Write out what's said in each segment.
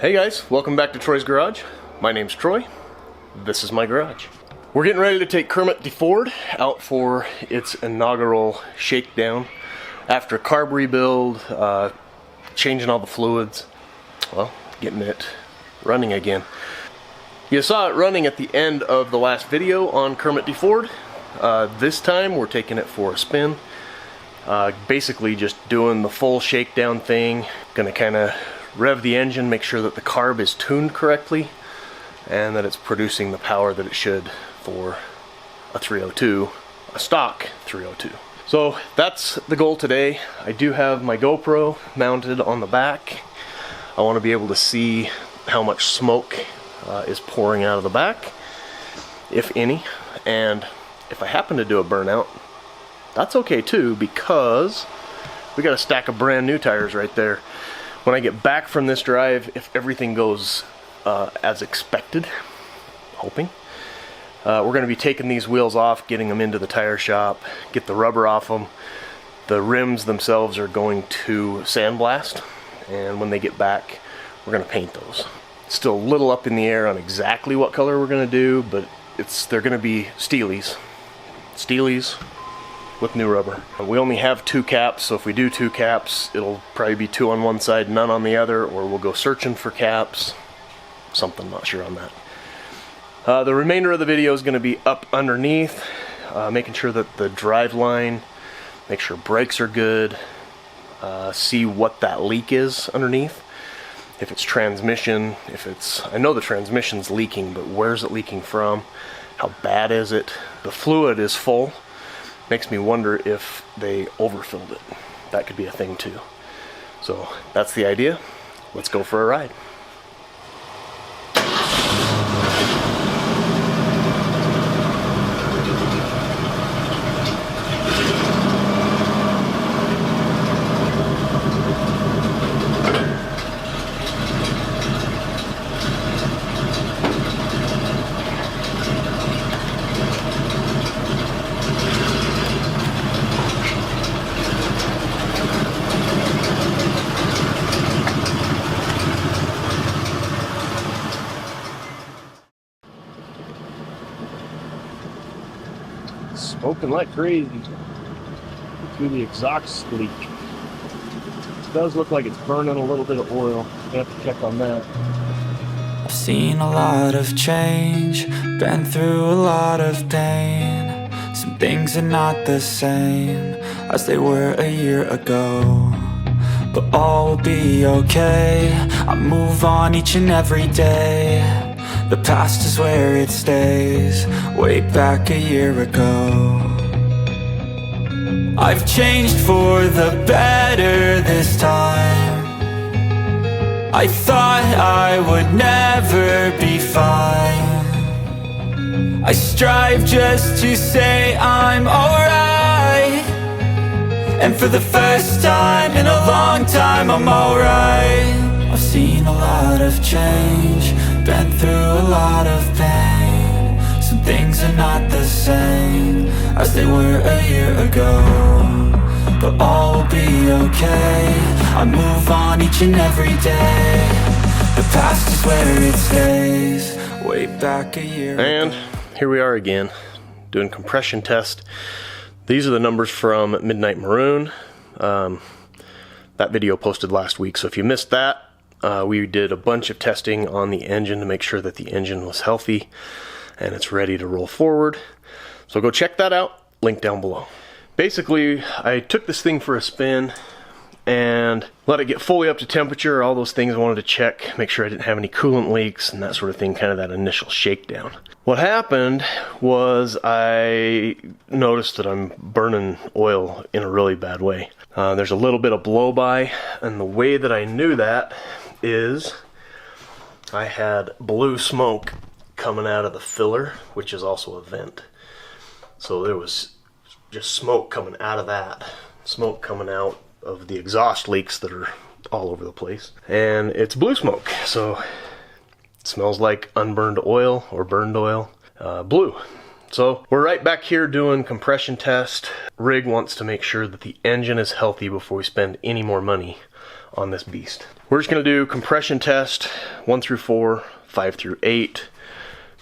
Hey guys, welcome back to Troy's Garage. My name's Troy. This is my garage. We're getting ready to take Kermit the Ford out for its inaugural shakedown after carb rebuild, changing all the fluids, well, getting it running again. You saw it running at the end of the last video on Kermit the Ford. This time we're taking it for a spin. Basically just doing the full shakedown thing. Gonna kind of rev the engine, make sure that the carb is tuned correctly and that it's producing the power that it should for a 302, a stock 302. So that's the goal today. I do have my GoPro mounted on the back. I want to be able to see how much smoke is pouring out of the back, if any, and if I happen to do a burnout, that's okay too, because we got a stack of brand new tires right there. When I get back from this drive, if everything goes as expected, hoping, we're going to be taking these wheels off, getting them into the tire shop, get the rubber off them. The rims themselves are going to sandblast, and when they get back, we're going to paint those. Still a little up in the air on exactly what color we're going to do, but they're going to be Steelies. Steelies with new rubber. We only have 2 caps, so if we do 2 caps, it'll probably be 2 on one side, none on the other, or we'll go searching for caps. Something, not sure on that. The remainder of the video is going to be up underneath, making sure that the drive line, make sure brakes are good, see what that leak is underneath. If it's transmission, I know the transmission's leaking, but where's it leaking from? How bad is it? The fluid is full. Makes me wonder if they overfilled it. That could be a thing too. So that's the idea. Let's go for a ride. Smoking like crazy through the exhaust leak. It does look like it's burning a little bit of oil. I have to check on that. I've seen a lot of change, been through a lot of pain. Some things are not the same as they were a year ago, but all will be okay. I move on each and every day. The past is where it stays, way back a year ago. I've changed for the better this time. I thought I would never be fine. I strive just to say I'm alright, and for the first time in a long time I'm alright. I've seen a lot of change, been through a lot of pain. Some things are not the same as they were a year ago, but all will be okay. I move on each and every day. The past is where it stays, way back a year ago. And here we are again, doing compression test. These are the numbers from Midnight Maroon. That video posted last week, so if you missed that, we did a bunch of testing on the engine to make sure that the engine was healthy and it's ready to roll forward. So go check that out, link down below. Basically, I took this thing for a spin and let it get fully up to temperature, all those things I wanted to check, make sure I didn't have any coolant leaks and that sort of thing, kind of that initial shakedown. What happened was I noticed that I'm burning oil in a really bad way. There's a little bit of blow-by, and the way that I knew that is I had blue smoke coming out of the filler, which is also a vent. So there was just smoke coming out of that, smoke coming out of the exhaust leaks that are all over the place, and it's blue smoke, so it smells like unburned oil or burned oil, blue. So we're right back here doing compression test. Rig wants to make sure that the engine is healthy before we spend any more money on this beast. We're just gonna do compression test 1 through 4, 5 through 8,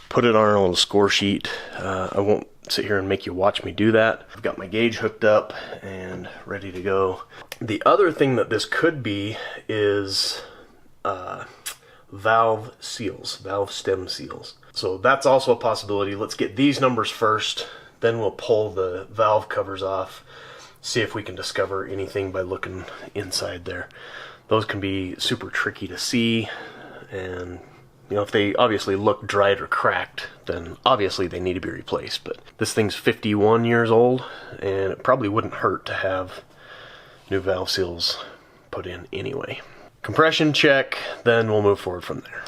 put it on our little score sheet. I won't sit here and make you watch me do that. I've got my gauge hooked up and ready to go. The other thing that this could be is valve seals, valve stem seals. So that's also a possibility. Let's get these numbers first, then we'll pull the valve covers off, see if we can discover anything by looking inside there. Those can be super tricky to see, and you know, if they obviously look dried or cracked, then obviously they need to be replaced. But this thing's 51 years old, and it probably wouldn't hurt to have new valve seals put in anyway. Compression check, then we'll move forward from there.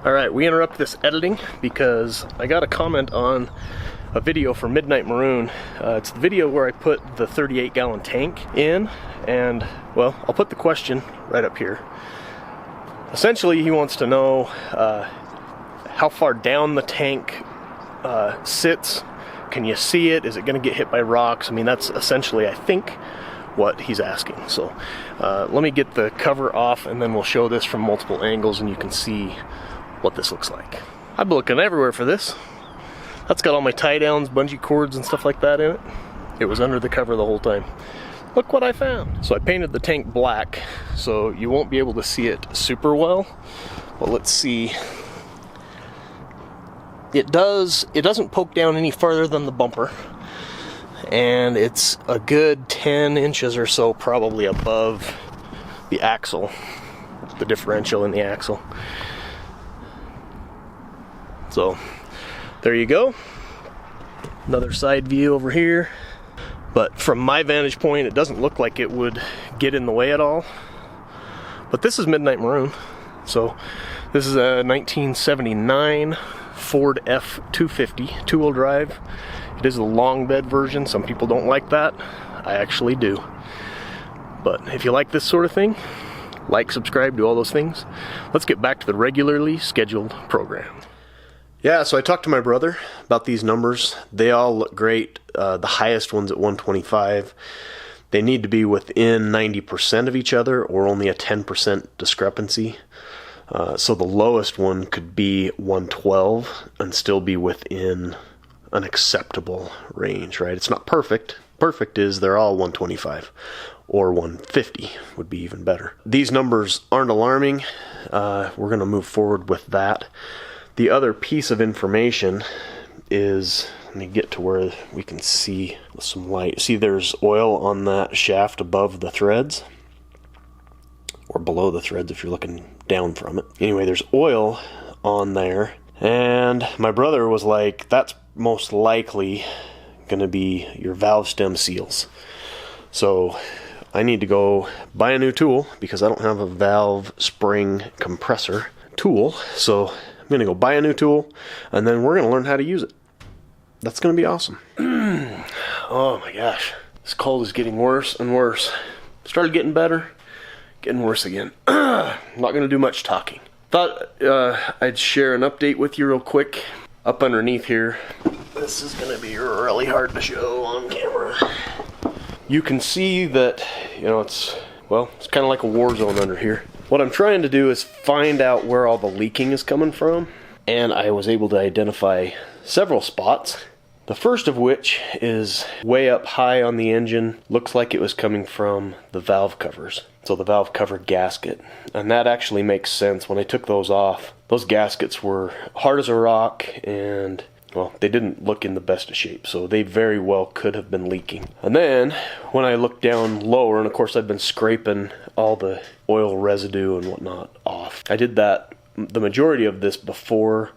Alright, we interrupt this editing because I got a comment on a video for Midnight Maroon. It's the video where I put the 38-gallon tank in, and, well, I'll put the question right up here. Essentially, he wants to know how far down the tank sits. Can you see it? Is it going to get hit by rocks? I mean, that's essentially, I think, what he's asking. So let me get the cover off, and then we'll show this from multiple angles, and you can see what this looks like. I've been looking everywhere for this. That's got all my tie downs, bungee cords, and stuff like that in it. It was under the cover the whole time. Look what I found. So I painted the tank black, so you won't be able to see it super well. But let's see. It doesn't poke down any farther than the bumper. And it's a good 10 inches or so probably above the axle, the differential in the axle. So there you go. Another side view over here. But from my vantage point, it doesn't look like it would get in the way at all. But this is Midnight Maroon. So this is a 1979 Ford F250 two-wheel drive. It is a long bed version. Some people don't like that. I actually do. But if you like this sort of thing, like, subscribe, do all those things. Let's get back to the regularly scheduled program. Yeah, so I talked to my brother about these numbers. They all look great. The highest one's at 125. They need to be within 90% of each other, or only a 10% discrepancy. So the lowest one could be 112 and still be within an acceptable range, right? It's not perfect. Perfect is they're all 125, or 150 would be even better. These numbers aren't alarming. We're going to move forward with that. The other piece of information is, let me get to where we can see with some light. See, there's oil on that shaft above the threads, or below the threads if you're looking down from it. Anyway, there's oil on there, and my brother was like, that's most likely going to be your valve stem seals. So I need to go buy a new tool because I don't have a valve spring compressor tool. So I'm going to go buy a new tool, and then we're going to learn how to use it. That's going to be awesome. Oh my gosh. This cold is getting worse and worse. Started getting better, getting worse again. I'm not going to do much talking. Thought I'd share an update with you real quick. Up underneath here, this is going to be really hard to show on camera. You can see that, you know, it's kind of like a war zone under here. What I'm trying to do is find out where all the leaking is coming from, and I was able to identify several spots. The first of which is way up high on the engine. Looks like it was coming from the valve covers. So the valve cover gasket. And that actually makes sense. When I took those off, those gaskets were hard as a rock, and well, they didn't look in the best of shape, so they very well could have been leaking. And then when I looked down lower, and of course I've been scraping all the oil residue and whatnot off. I did that, the majority of this, before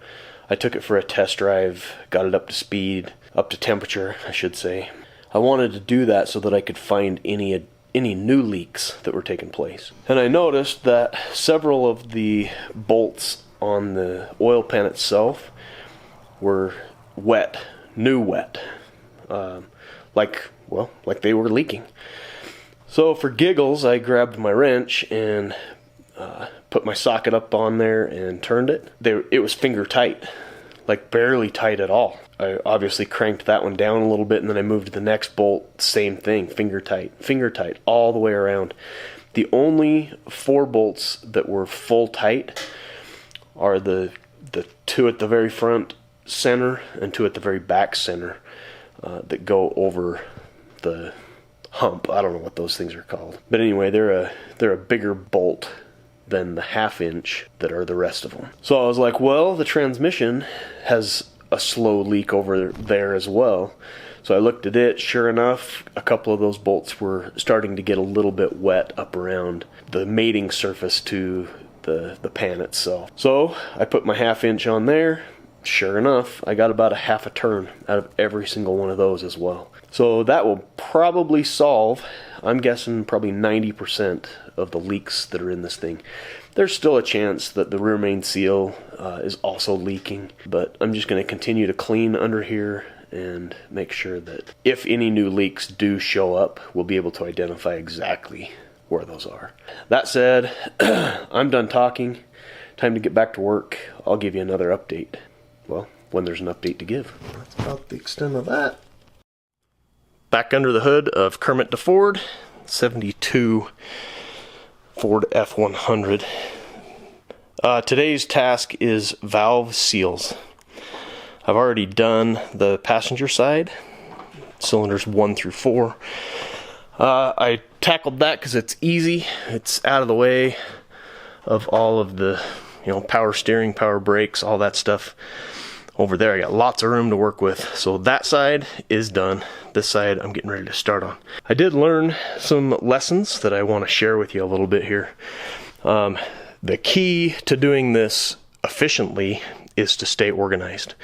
I took it for a test drive, got it up to speed, up to temperature, I should say. I wanted to do that so that I could find any new leaks that were taking place. And I noticed that several of the bolts on the oil pan itself were wet, new wet, like they were leaking. So for giggles, I grabbed my wrench and put my socket up on there and turned it. It was finger tight, like barely tight at all. I obviously cranked that one down a little bit, and then I moved to the next bolt, same thing, finger tight all the way around. The only 4 bolts that were full tight are the 2 at the very front center and 2 at the very back center that go over the hump. I don't know what those things are called. But anyway, they're a bigger bolt than the 1/2 inch that are the rest of them. So I was like, well, the transmission has a slow leak over there as well. So I looked at it. Sure enough, a couple of those bolts were starting to get a little bit wet up around the mating surface to the pan itself. So I put my 1/2 inch on there. Sure enough, I got about a 1/2 a turn out of every single one of those as well. So that will probably solve, I'm guessing, probably 90% of the leaks that are in this thing. There's still a chance that the rear main seal is also leaking, but I'm just going to continue to clean under here and make sure that if any new leaks do show up, we'll be able to identify exactly where those are. That said, I'm done talking. Time to get back to work. I'll give you another update. Well, when there's an update to give. That's about the extent of that. Back under the hood of Kermit the Ford, 72 Ford F100. Today's task is valve seals. I've already done the passenger side, cylinders 1 through 4. I tackled that because it's easy. It's out of the way of all of the, power steering, power brakes, all that stuff. Over there I got lots of room to work with. So that side is done. This side I'm getting ready to start on. I did learn some lessons that I want to share with you a little bit here. The key to doing this efficiently is to stay organized.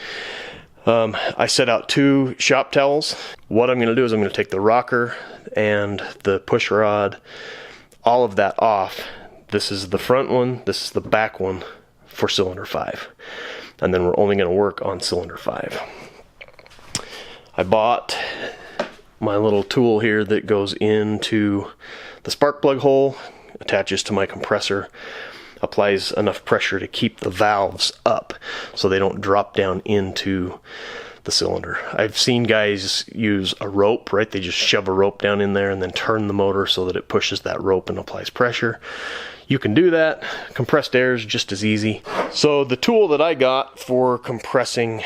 I set out 2 shop towels. What I'm going to do is I'm going to take the rocker and the push rod, all of that off. This is the front one, this is the back one for cylinder 5. And then we're only going to work on cylinder 5. I bought my little tool here that goes into the spark plug hole, attaches to my compressor, applies enough pressure to keep the valves up so they don't drop down into the cylinder. I've seen guys use a rope, right? They just shove a rope down in there and then turn the motor so that it pushes that rope and applies pressure. You can do that. Compressed air is just as easy. So the tool that I got for compressing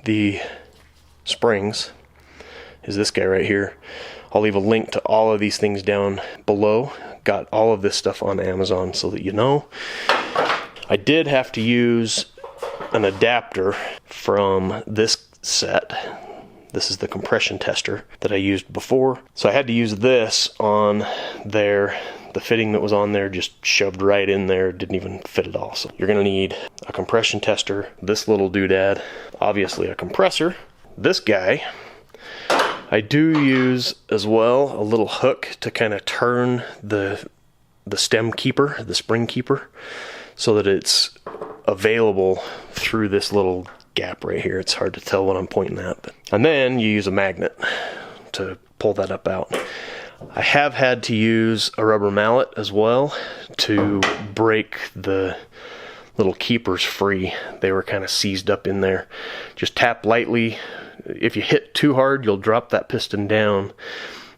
the springs is this guy right here. I'll leave a link to all of these things down below. Got all of this stuff on Amazon so that you know. I did have to use an adapter from this set. This is the compression tester that I used before. So I had to use this on there. The fitting that was on there just shoved right in there, didn't even fit at all. So you're gonna need a compression tester, this little doodad, obviously a compressor, this guy. I do use as well a little hook to kind of turn the stem keeper, the spring keeper, so that it's available through this little gap right here. It's hard to tell what I'm pointing at. And then you use a magnet to pull that up out. I have had to use a rubber mallet as well to break the little keepers free. They were kind of seized up in there. Just tap lightly. If you hit too hard, you'll drop that piston down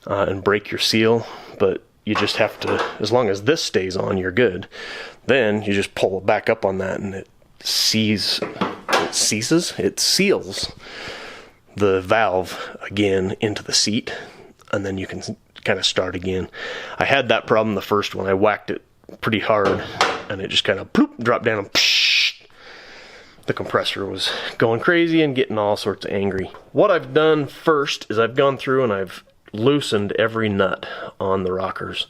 and break your seal, but you just have to, as long as this stays on, you're good. Then you just pull it back up on that and it seals the valve again into the seat, and then you can kind of start again. I had that problem the first one. I whacked it pretty hard and it just kind of ploop, dropped down and psh, the compressor was going crazy and getting all sorts of angry. What I've done first is I've gone through and I've loosened every nut on the rockers.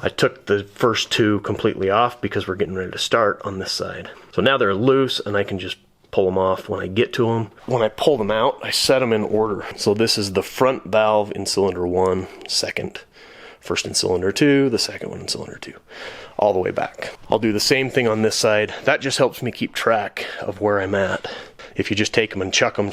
I took the first 2 completely off because we're getting ready to start on this side. So now they're loose and I can just pull them off when I get to them. When I pull them out, I set them in order. So this is the front valve in cylinder 1, second, first in cylinder 2, the second one in cylinder 2, all the way back. I'll do the same thing on this side. That just helps me keep track of where I'm at. If you just take them and chuck them,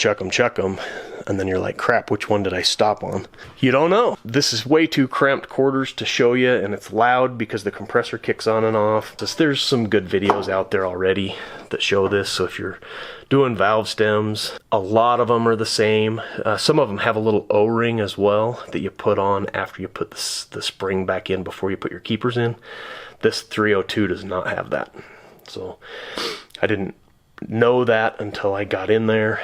and then you're like, crap, which one did I stop on? You don't know. This is way too cramped quarters to show you, and it's loud because the compressor kicks on and off. There's some good videos out there already that show this, so if you're doing valve stems, a lot of them are the same. Some of them have a little O-ring as well that you put on after you put the spring back in before you put your keepers in. This 302 does not have that. So I didn't know that until I got in there.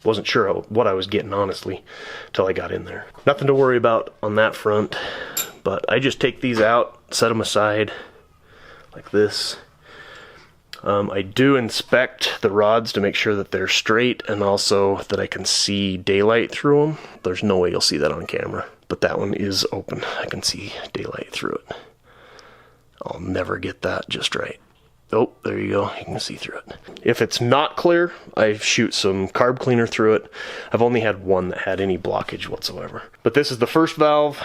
Wasn't sure what I was getting, honestly, until I got in there. Nothing to worry about on that front, but I just take these out, set them aside like this. I do inspect the rods to make sure that they're straight and also that I can see daylight through them. There's no way you'll see that on camera, but that one is open. I can see daylight through it. I'll never get that just right. Oh, there you go. You can see through it. If it's not clear, I shoot some carb cleaner through it. I've only had one that had any blockage whatsoever. But this is the first valve.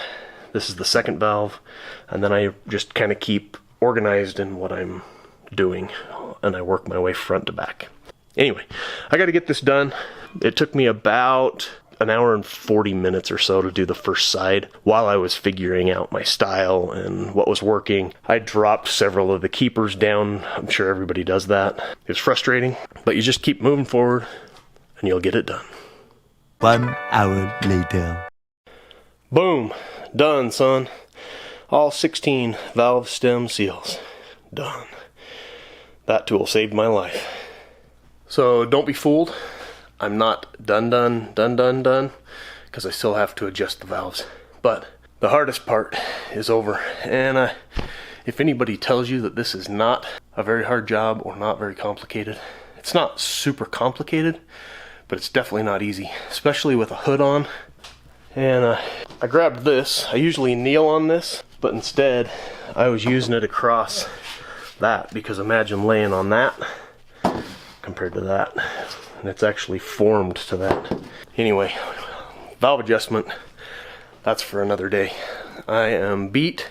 This is the second valve. And then I just kind of keep organized in what I'm doing, and I work my way front to back. Anyway, I got to get this done. It took me about an hour and 40 minutes or so to do the first side while I was figuring out my style and what was working. I dropped several of the keepers down. I'm sure everybody does that. It was frustrating, but you just keep moving forward and you'll get it done. 1 hour later. Boom, done, son. All 16 valve stem seals done. That tool saved my life. So don't be fooled. I'm not done, because I still have to adjust the valves. But the hardest part is over. And if anybody tells you that this is not a very hard job or not very complicated, it's not super complicated, but it's definitely not easy, especially with a hood on. And I grabbed this. I usually kneel on this, but instead I was using it across that, because imagine laying on that compared to that, and it's actually formed to that. Anyway, valve adjustment, that's for another day. I am beat.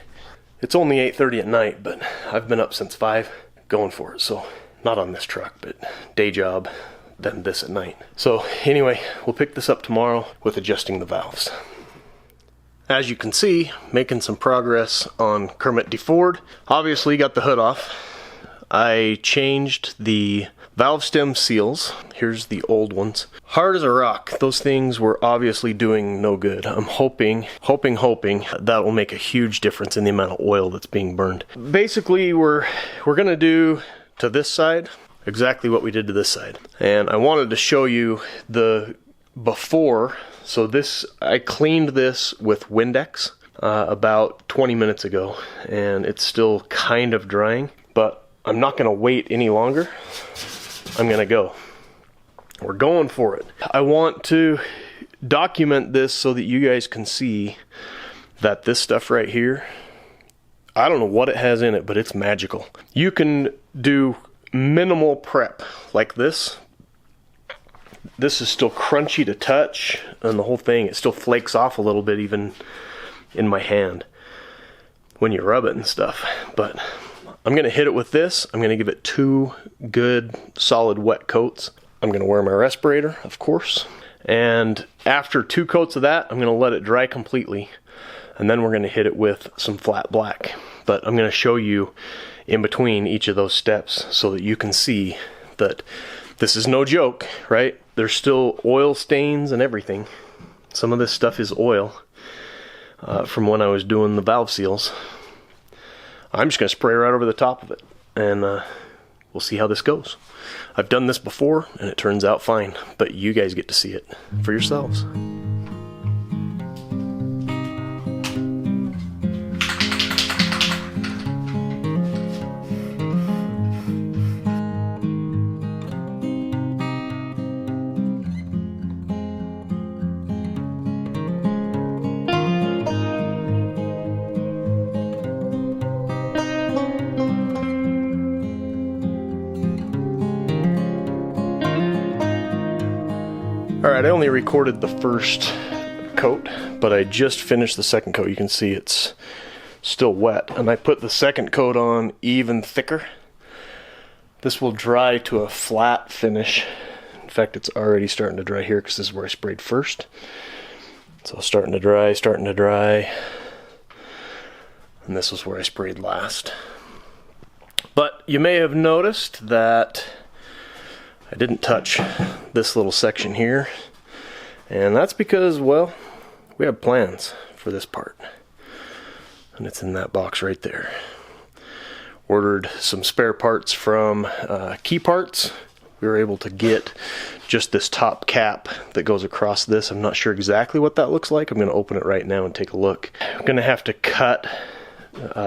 It's only 8:30 at night, but I've been up since 5 going for it. So not on this truck, but day job, then this at night. So anyway, we'll pick this up tomorrow with adjusting the valves. As you can see, making some progress on Kermit D4. Obviously got the hood off. I changed the valve stem seals. Here's the old ones. Hard as a rock. Those things were obviously doing no good. I'm hoping that will make a huge difference in the amount of oil that's being burned. Basically, we're gonna do to this side exactly what we did to this side. And I wanted to show you the before. So this, I cleaned this with Windex about 20 minutes ago, and it's still kind of drying, but I'm not gonna wait any longer. I'm gonna go. We're going for it. I want to document this so that you guys can see that this stuff right here, I don't know what it has in it, but it's magical. You can do minimal prep like this. This is still crunchy to touch, and the whole thing, it still flakes off a little bit even in my hand when you rub it and stuff. But I'm gonna hit it with this. I'm gonna give it 2 good solid wet coats. I'm gonna wear my respirator, of course. And after 2 coats of that, I'm gonna let it dry completely. And then we're gonna hit it with some flat black. But I'm gonna show you in between each of those steps so that you can see that this is no joke, right? There's still oil stains and everything. Some of this stuff is oil from when I was doing the valve seals. I'm just going to spray right over the top of it, and we'll see how this goes. I've done this before, and it turns out fine, but you guys get to see it for yourselves. Alright, I only recorded the first coat, but I just finished the second coat. You can see it's still wet, and I put the second coat on even thicker. This will dry to a flat finish fact, it's already starting to dry here because this is where I sprayed first. So starting to dry. And this was where I sprayed last. But you may have noticed that I didn't touch this little section here. And that's because, well, we have plans for this part. And it's in that box right there. Ordered some spare parts from Key Parts. We were able to get just this top cap that goes across this. I'm not sure exactly what that looks like. I'm going to open it right now and take a look. I'm going to have to cut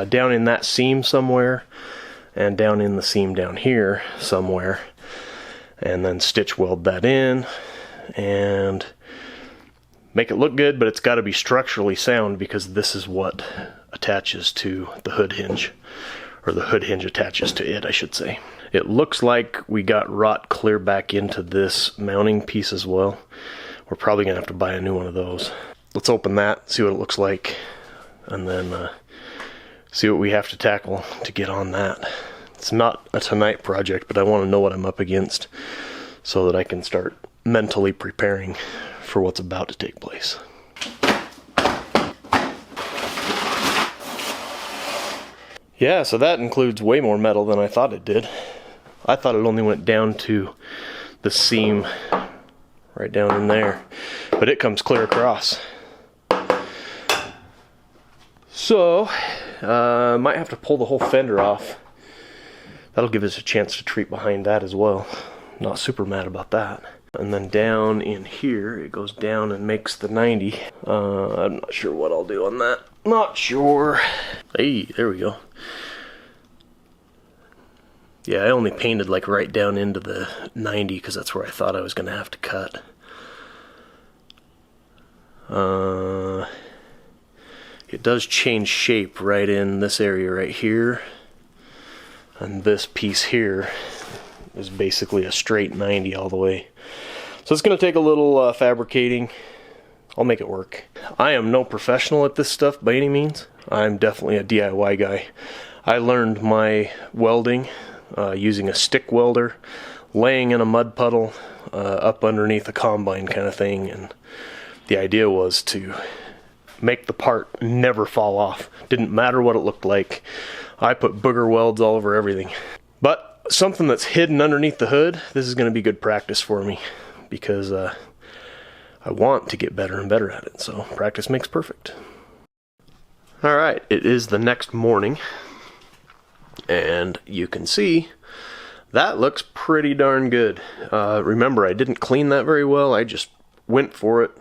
down in that seam somewhere and down in the seam down here somewhere, and then stitch weld that in and make it look good, but it's got to be structurally sound because this is what attaches to the hood hinge, or the hood hinge attaches to it, I should say. It looks like we got rot clear back into this mounting piece as well. We're probably gonna have to buy a new one of those. Let's open that, see what it looks like, and then see what we have to tackle to get on that. It's not a tonight project, but I want to know what I'm up against so that I can start mentally preparing for what's about to take place. Yeah, so that includes way more metal than I thought it did. I thought it only went down to the seam right down in there, but it comes clear across. So, might have to pull the whole fender off. That'll give us a chance to treat behind that as well. Not super mad about that. And then down in here, it goes down and makes the 90. I'm not sure what I'll do on that. Not sure. Hey, there we go. Yeah, I only painted like right down into the 90 because that's where I thought I was going to have to cut. It does change shape right in this area right here. And this piece here is basically a straight 90 all the way. So it's going to take a little fabricating. I'll make it work. I am no professional at this stuff by any means. I'm definitely a DIY guy. I learned my welding using a stick welder, laying in a mud puddle up underneath a combine kind of thing, and the idea was to make the part never fall off. Didn't matter what it looked like. I put booger welds all over everything. But something that's hidden underneath the hood, this is going to be good practice for me because I want to get better and better at it, so practice makes perfect. Alright, it is the next morning, and you can see that looks pretty darn good. Remember, I didn't clean that very well. I just went for it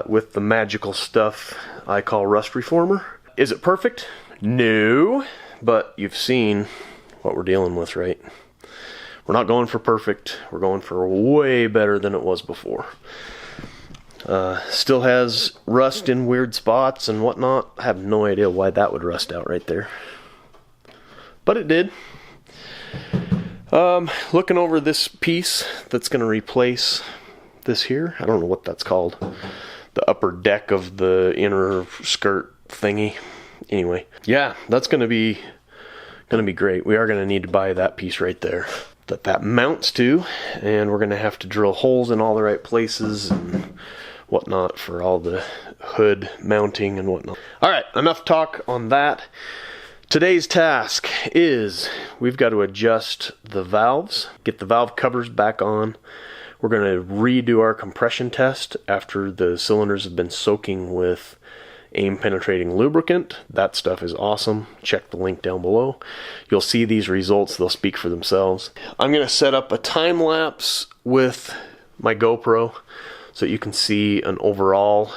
with the magical stuff I call Rust Reformer. Is it perfect? No, but you've seen what we're dealing with, right? We're not going for perfect. We're going for way better than it was before. Still has rust in weird spots and whatnot. I have no idea why that would rust out right there, but it did. Looking over this piece that's going to replace this here. I don't know what that's called. The upper deck of the inner skirt thingy. Anyway, yeah, that's going to be great. We are going to need to buy that piece right there that mounts to, and we're going to have to drill holes in all the right places and whatnot for all the hood mounting and whatnot. Alright, enough talk on that. Today's task is we've got to adjust the valves, get the valve covers back on. We're going to redo our compression test after the cylinders have been soaking with aim penetrating lubricant. That stuff is awesome. Check the link down below. You'll see these results. They'll speak for themselves. I'm going to set up a time lapse with my GoPro so you can see an overall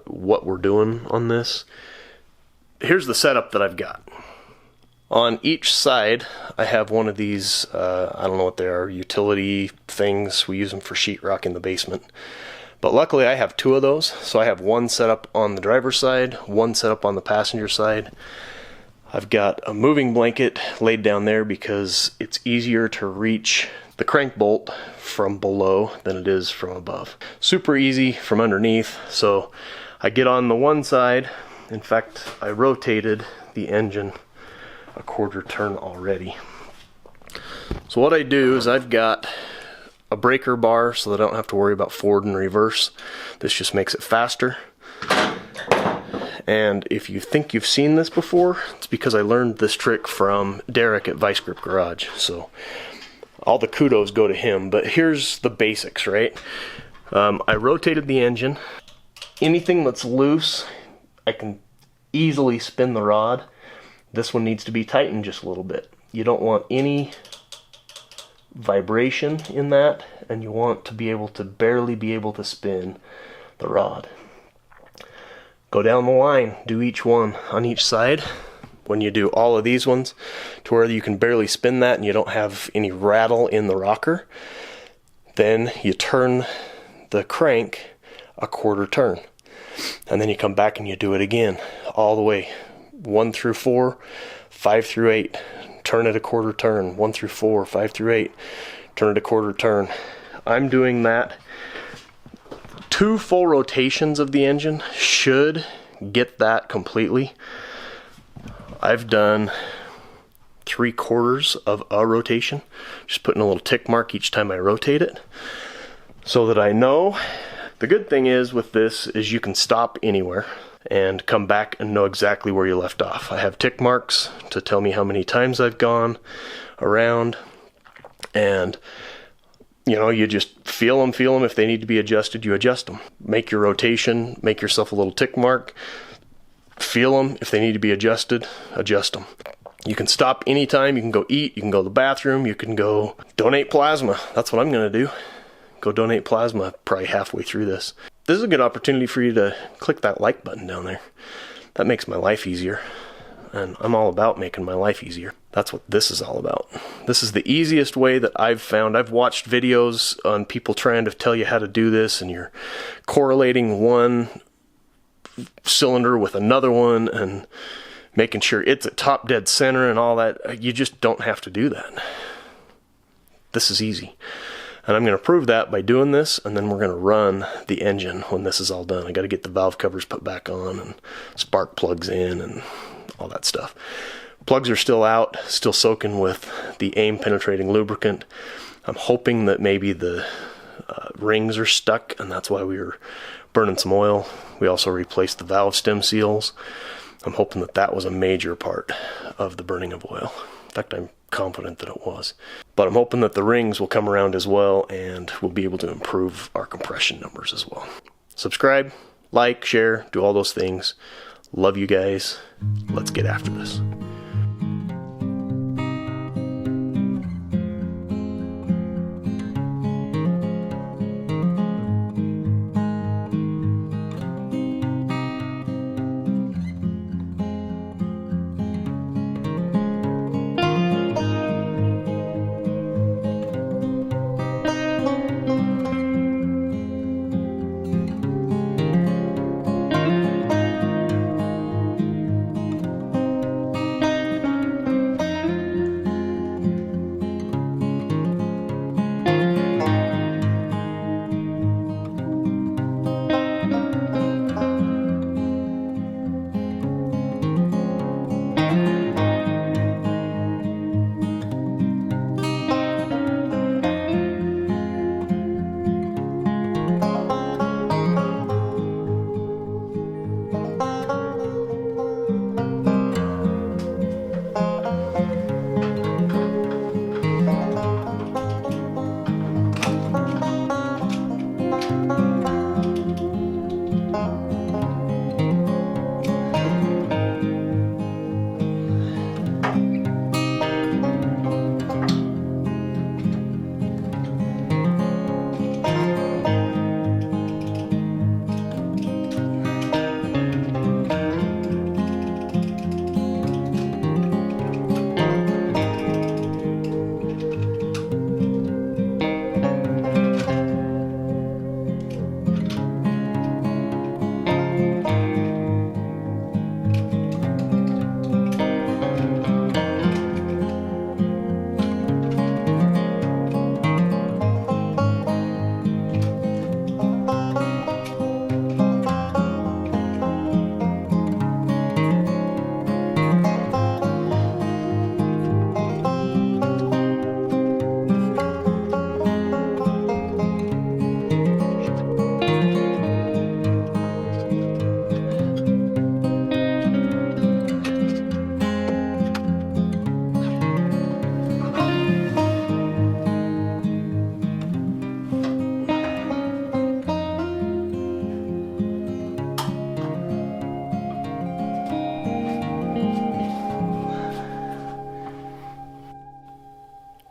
what we're doing on this. Here's the setup that I've got. On each side I have one of these, I don't know what they are, utility things. We use them for sheetrock in the basement. But luckily I have two of those, so I have one set up on the driver's side, one set up on the passenger side. I've got a moving blanket laid down there because it's easier to reach the crank bolt from below than it is from above. Super easy from underneath, so I get on the one side. In fact, I rotated the engine a quarter turn already. So what I do is I've got a breaker bar so that I don't have to worry about forward and reverse. This just makes it faster. And if you think you've seen this before, it's because I learned this trick from Derek at Vice Grip Garage. So all the kudos go to him, but here's the basics, right? I rotated the engine. Anything that's loose, I can easily spin the rod. This one needs to be tightened just a little bit. You don't want any vibration in that, and you want to be able to barely be able to spin the rod. Go down the line, do each one on each side. When you do all of these ones to where you can barely spin that and you don't have any rattle in the rocker, then you turn the crank a quarter turn, and then you come back and you do it again all the way, 1 through 4, 5 through 8, turn it a quarter turn, 1 through 4, 5 through 8, turn it a quarter turn. I'm doing that. 2 full rotations of the engine should get that completely. I've done 3/4 of a rotation, just putting a little tick mark each time I rotate it so that I know. The good thing is with this is you can stop anywhere and come back and know exactly where you left off. I have tick marks to tell me how many times I've gone around, and you know, you just feel them. If they need to be adjusted, you adjust them. Make your rotation, make yourself a little tick mark, feel them. If they need to be adjusted, adjust them. You can stop anytime. You can go eat, you can go to the bathroom, you can go donate plasma. That's what I'm going to do. Go donate plasma probably halfway through this. This is a good opportunity for you to click that like button down there. That makes my life easier. And I'm all about making my life easier. That's what this is all about. This is the easiest way that I've found. I've watched videos on people trying to tell you how to do this, and you're correlating one cylinder with another one and making sure it's at top dead center and all that. You just don't have to do that. This is easy. And I'm going to prove that by doing this, and then we're going to run the engine when this is all done. I got to get the valve covers put back on and spark plugs in and all that stuff. Plugs are still out, still soaking with the AIM penetrating lubricant. I'm hoping that maybe the rings are stuck, and that's why we were burning some oil. We also replaced the valve stem seals. I'm hoping that that was a major part of the burning of oil. In fact, I'm confident that it was. But I'm hoping that the rings will come around as well, and we'll be able to improve our compression numbers as well. Subscribe, like, share, do all those things. Love you guys. Let's get after this.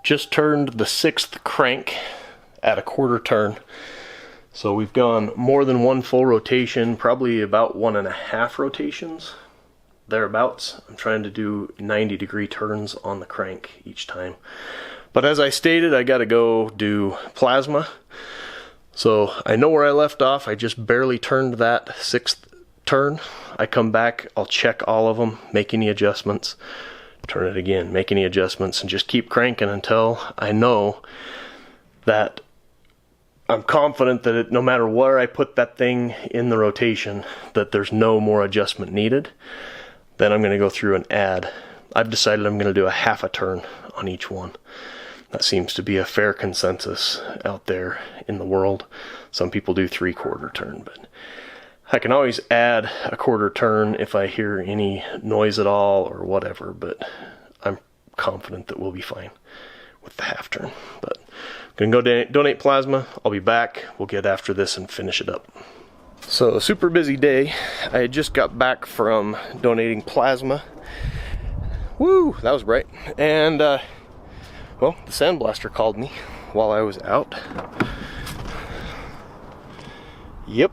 just turned the 6th crank at a quarter turn. So we've gone more than one full rotation, probably about 1.5 rotations, thereabouts. I'm trying to do 90-degree turns on the crank each time. But as I stated, I gotta go do plasma. So I know where I left off. I just barely turned that 6th turn. I come back, I'll check all of them, make any adjustments, turn it again, make any adjustments, and just keep cranking until I know that I'm confident that no matter where I put that thing in the rotation, that there's no more adjustment needed. Then I'm going to go through and add. I've decided I'm going to do a half a turn on each one. That seems to be a fair consensus out there in the world. Some people do 3/4 turn, but I can always add a quarter turn if I hear any noise at all or whatever, but I'm confident that we'll be fine with the half turn. But I'm gonna go donate plasma. I'll be back. We'll get after this and finish it up. So a super busy day. I had just got back from donating plasma. Woo, that was bright. And well, the sandblaster called me while I was out. Yep.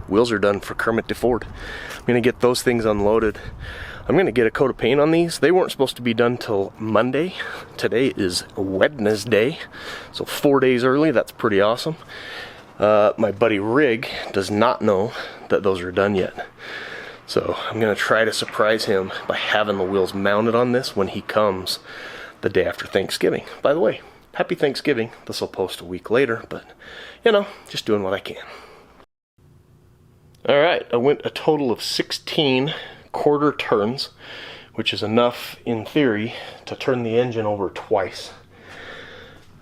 Wheels are done for Kermit DeFord. I'm gonna get those things unloaded. I'm gonna get a coat of paint on these. They weren't supposed to be done till Monday. Today is Wednesday, so 4 days early. That's pretty awesome. My buddy Rig does not know that those are done yet. So I'm gonna try to surprise him by having the wheels mounted on this when he comes the day after Thanksgiving. By the way, happy Thanksgiving. This will post a week later, but you know, just doing what I can. Alright, I went a total of 16 quarter turns, which is enough in theory to turn the engine over twice.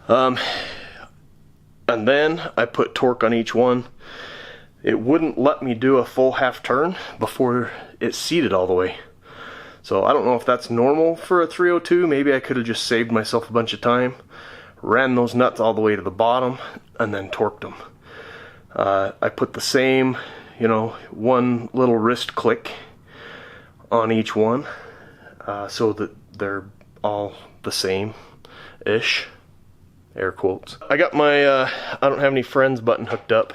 And then I put torque on each one. It wouldn't let me do a full half turn before it seated all the way. So I don't know if that's normal for a 302. Maybe I could have just saved myself a bunch of time, ran those nuts all the way to the bottom, and then torqued them. I put the same, you know, one little wrist click on each one, so that they're all the same-ish, air quotes. I got my I don't have any friends button hooked up.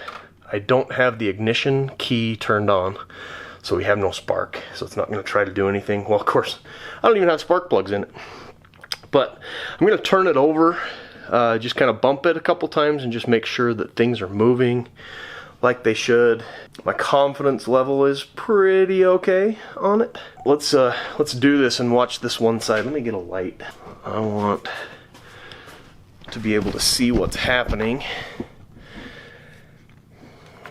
I don't have the ignition key turned on, so we have no spark, so it's not going to try to do anything. Well, of course, I don't even have spark plugs in it. But I'm going to turn it over, just kind of bump it a couple times and just make sure that things are moving like they should. My confidence level is pretty okay on it. Let's do this and watch this one side. Let me get a light. I want to be able to see what's happening.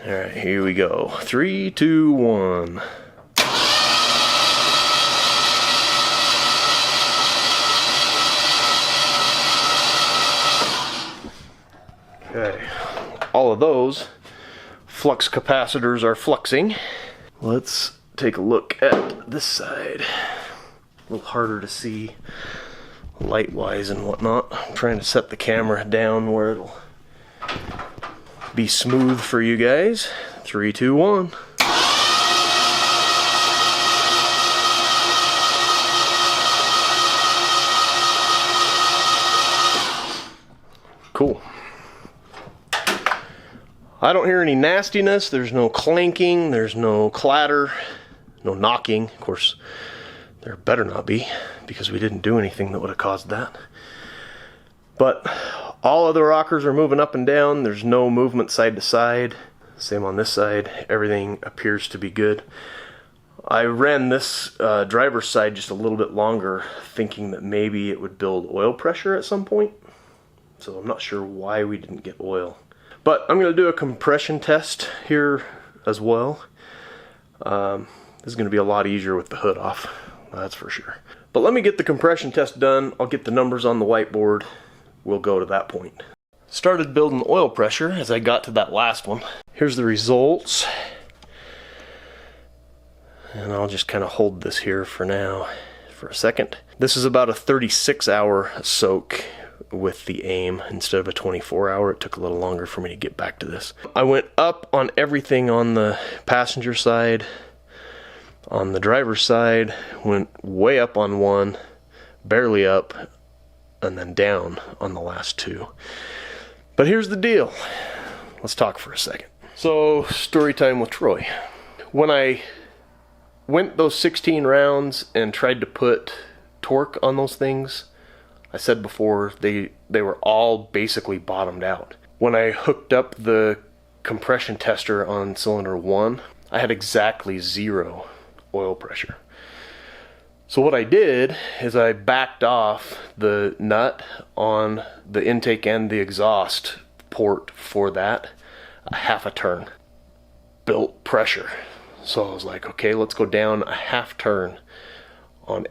All right, here we go. 3, 2, 1. Okay, all of those flux capacitors are fluxing. Let's take a look at this side. A little harder to see light-wise and whatnot. I'm trying to set the camera down where it'll be smooth for you guys. 3, 2, 1. Cool. I don't hear any nastiness. There's no clanking. There's no clatter. No knocking. Of course, there better not be, because we didn't do anything that would have caused that. But all of the rockers are moving up and down. There's no movement side to side. Same on this side. Everything appears to be good. I ran this driver's side just a little bit longer, thinking that maybe it would build oil pressure at some point. So I'm not sure why we didn't get oil. But I'm going to do a compression test here as well. This is going to be a lot easier with the hood off, that's for sure. But let me get the compression test done. I'll get the numbers on the whiteboard. We'll go to that point. Started building oil pressure as I got to that last one. Here's the results. And I'll just kind of hold this here for now, for a second. This is about a 36-hour soak with the aim instead of a 24-hour. It took a little longer for me to get back to this. I went up on everything on the passenger side. On the driver's side, went way up on one, barely up, and then down on the last two. But here's the deal. Let's talk for a second. So, story time with Troy. When I went those 16 rounds and tried to put torque on those things, I said before, they were all basically bottomed out. When I hooked up the compression tester on cylinder 1, I had exactly 0 oil pressure. So what I did is I backed off the nut on the intake and the exhaust port for that a half a turn. Built pressure. So I was like, okay, let's go down a half turn on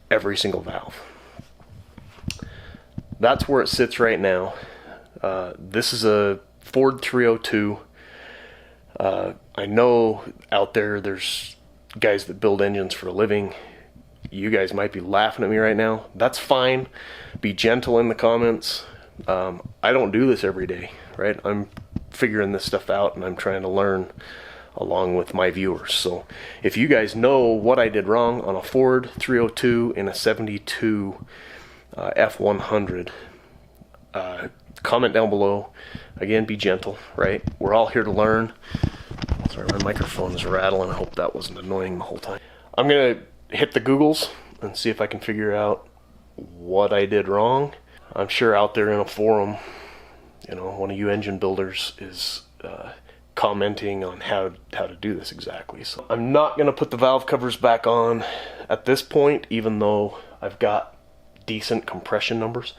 every single valve. That's where it sits right now. This is a Ford 302. I know out there's guys that build engines for a living. You guys might be laughing at me right now. That's fine. Be gentle in the comments. I don't do this every day, right? I'm figuring this stuff out and I'm trying to learn along with my viewers. So if you guys know what I did wrong on a Ford 302 and a 72 F100, comment down below. Again, be gentle, right? We're all here to learn. Sorry, my microphone is rattling. I hope that wasn't annoying the whole time. I'm gonna hit the Googles and see if I can figure out what I did wrong. I'm sure out there in a forum, you know, one of you engine builders is commenting on how to do this exactly. So I'm not gonna put the valve covers back on at this point, even though I've got decent compression numbers.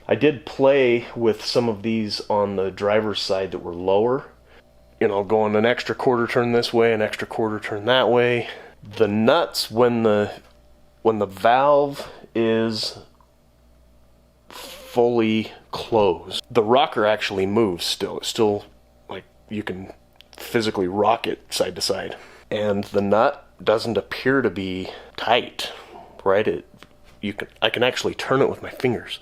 I did play with some of these on the driver's side that were lower, you know, going an extra quarter turn this way, an extra quarter turn that way. The nuts, when the valve is fully closed, the rocker actually moves still. It's still, like, you can physically rock it side to side. And the nut doesn't appear to be tight, right? I can actually turn it with my fingers.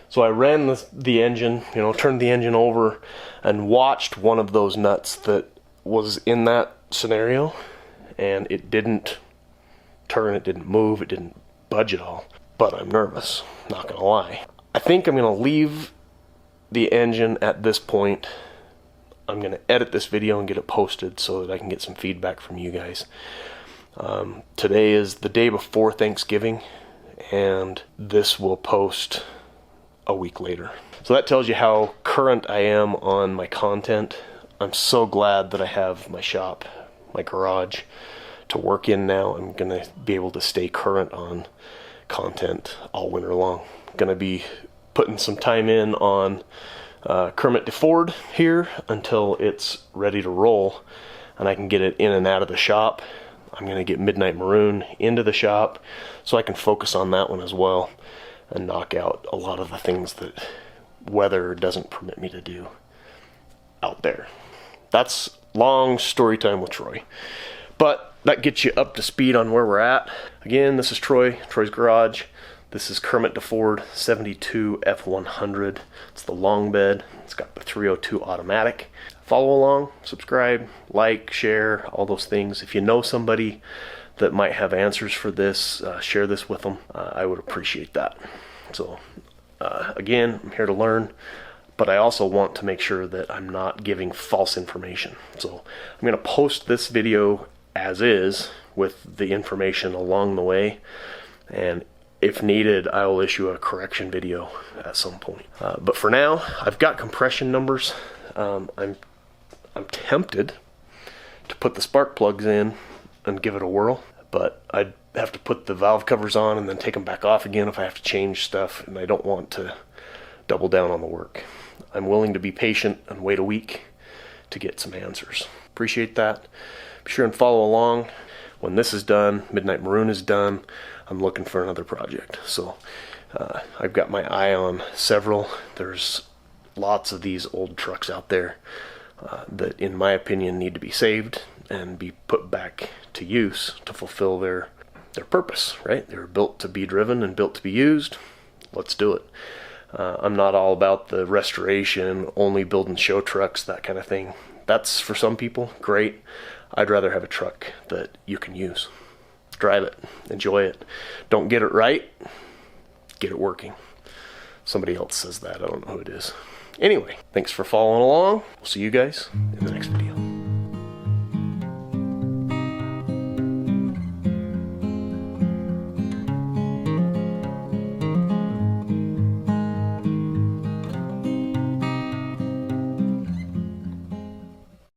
So I ran the engine, you know, turned the engine over and watched one of those nuts that was in that scenario, and it didn't turn, it didn't move, it didn't budge at all. But I'm nervous, not gonna lie. I think I'm gonna leave the engine at this point. I'm gonna edit this video and get it posted so that I can get some feedback from you guys. Today is the day before Thanksgiving, and this will post a week later. So that tells you how current I am on my content. I'm so glad that I have my shop, my garage to work in now. I'm gonna be able to stay current on content all winter long. Gonna be putting some time in on Kermit DeFord here until it's ready to roll and I can get it in and out of the shop. I'm gonna get Midnight Maroon into the shop so I can focus on that one as well and knock out a lot of the things that weather doesn't permit me to do out there. That's long story time with Troy. But that gets you up to speed on where we're at. Again, this is Troy's Garage. This is Kermit DeFord 72 F100. It's the long bed. It's got the 302 automatic. Follow along, subscribe, like, share, all those things. If you know somebody that might have answers for this, share this with them. I would appreciate that. So again, I'm here to learn, but I also want to make sure that I'm not giving false information. So I'm going to post this video as is with the information along the way, and if needed, I will issue a correction video at some point. But for now, I've got compression numbers. I'm tempted to put the spark plugs in and give it a whirl, but I'd have to put the valve covers on and then take them back off again if I have to change stuff, and I don't want to double down on the work. I'm willing to be patient and wait a week to get some answers. Appreciate that. Be sure and follow along. When this is done, Midnight Maroon is done, I'm looking for another project. So I've got my eye on several. There's lots of these old trucks out there that, in my opinion, need to be saved and be put back to use to fulfill their purpose, right? They were built to be driven and built to be used. Let's do it. I'm not all about the restoration, only building show trucks, that kind of thing. That's for some people, great. I'd rather have a truck that you can use. Drive it, enjoy it. Don't get it right, get it working. Somebody else says that. I don't know who it is. Anyway, thanks for following along. We'll see you guys in the next video.